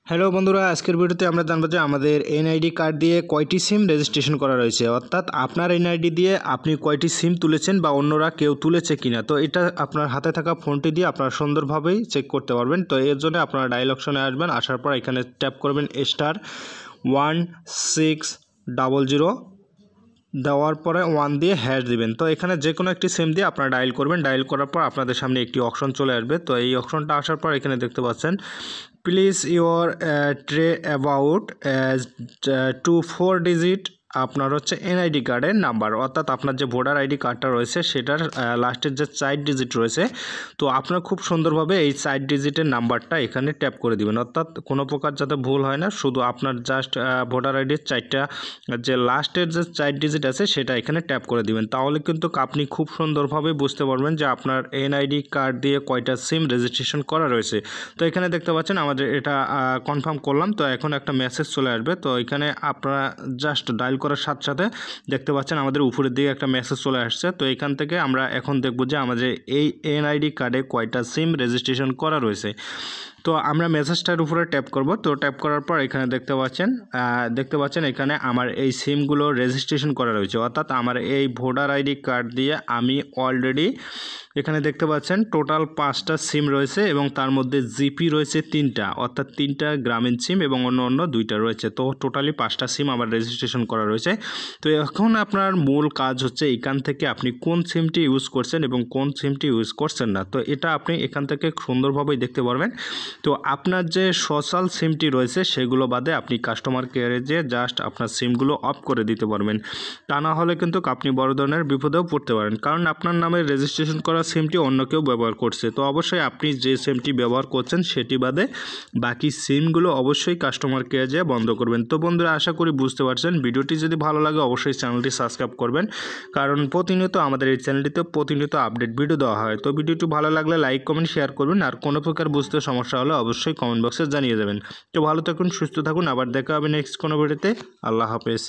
Hello বন্ধুরা, আজকের ভিডিওতে আমরা জানবো যে আমাদের এনআইডি কার্ড দিয়ে কয়টি সিম রেজিস্ট্রেশন করা রয়েছে, অর্থাৎ আপনার এনআইডি দিয়ে আপনি কয়টি সিম তুলেছেন বা অন্যরা কেউ তুলেছে কিনা। তো এটা আপনার হাতে থাকা ফোনটি দিয়ে আপনারা সুন্দরভাবেই চেক করতে পারবেন। তো এর জন্য আপনারা ডায়াল অপশনে আসবেন, আসার পর এখানে ট্যাপ করবেন *1600 দেওয়ার পরে 1 দিয়ে হ্যাশ দিবেন। তো এখানে যে কোনো একটি সিম দিয়ে আপনারা ডায়াল করবেন। ডায়াল করার পর আপনাদের সামনে একটি অপশন চলে আসবে। তো এই অপশনটা আসার পর এখানে দেখতে পাচ্ছেন please your tray about 2-4 digit আপনার হচ্ছে এনআইডি কার্ডের নাম্বার, অর্থাৎ আপনার যে ভোটার আইডি কার্ডটা রয়েছে সেটার লাস্টের যে 4 ডিজিট রয়েছে। তো আপনার খুব সুন্দরভাবে এই 4 ডিজিটের নাম্বারটা এখানে ট্যাপ করে দিবেন, অর্থাৎ কোনো প্রকার যাতে ভুল হয় না। শুধু আপনার জাস্ট ভোটার আইডির 4টা যে লাস্টের যে 4 ডিজিট আছে সেটা এখানে ট্যাপ করে দিবেন। তাহলে কিন্তু আপনি খুব সুন্দরভাবে বুঝতে পারবেন যে আপনার এনআইডি কার্ড দিয়ে কয়টা সিম রেজিস্ট্রেশন করা রয়েছে। তো এখানে দেখতে পাচ্ছেন আমাদের এটা কনফার্ম করলাম। তো এখন একটা মেসেজ চলে আসবে। তো এখানে আপনারা জাস্ট ডায়াল করার সাথে সাথে দেখতে পাচ্ছেন আমাদের উপরের দিকে একটা মেসেজ চলে আসছে। তো এখান থেকে আমরা এখন দেখব যে আমাদের এই এনআইডি কার্ডে কয়টা সিম রেজিস্ট্রেশন করা রয়েছে। তো আমরা মেসেজটার উপরে ট্যাপ করব। তো ট্যাপ করার পর এখানে দেখতে পাচ্ছেন এখানে আমার এই সিমগুলো রেজিস্ট্রেশন করা রয়েছে, অর্থাৎ আমার এই ভোটার আইডি কার্ড দিয়ে আমি অলরেডি এখানে দেখতে পাচ্ছেন টোটাল 5টা সিম রয়েছে এবং তার মধ্যে জিপি রয়েছে 3টা, অর্থাৎ 3টা গ্রামীণ সিম এবং অন্য 2টা রয়েছে। তো টোটালি 5টা সিম আমার রেজিস্ট্রেশন করা রয়েছে। তো এখন আপনার মূল কাজ হচ্ছে এখান থেকে আপনি কোন সিমটি ইউজ করছেন এবং কোন সিমটি ইউজ করছেন না। তো এটা আপনি এখান থেকে সুন্দরভাবেই দেখতে পারবেন। তো আপনার যে সোশ্যাল সিমটি রয়েছে সেগুলো বাদে আপনি কাস্টমার কেয়ারে যেয়ে জাস্ট আপনার সিমগুলো অফ করে দিতে পারবেন। তা না হলে কিন্তু আপনি বড় ধরনের বিপদেও পড়তে পারেন, কারণ আপনার নামে রেজিস্ট্রেশন করা সিমটি অন্য কেউ ব্যবহার করছে। তো অবশ্যই আপনি যে সিমটি ব্যবহার করছেন সেটি বাদে বাকি সিমগুলো অবশ্যই কাস্টমার কেয়ারে যেয়ে বন্ধ করবেন। তো বন্ধুরা, আশা করি বুঝতে পারছেন। ভিডিওটি যদি ভালো লাগে অবশ্যই চ্যানেলটি সাবস্ক্রাইব করবেন, কারণ প্রতিনিয়ত আমাদের এই চ্যানেলটিতে প্রতিনিয়ত আপডেট ভিডিও দেওয়া হয়। তো ভিডিওটি ভালো লাগলে লাইক কমেন্ট শেয়ার করবেন, আর কোনো প্রকার বুঝতে সমস্যা হলে অবশ্যই কমেন্ট বক্সে জানিয়ে দেবেন। তো ভালো থাকুন, সুস্থ থাকুন, আবার দেখা হবে নেক্সট কোনো ভিডিওতে। আল্লাহ হাফেজ।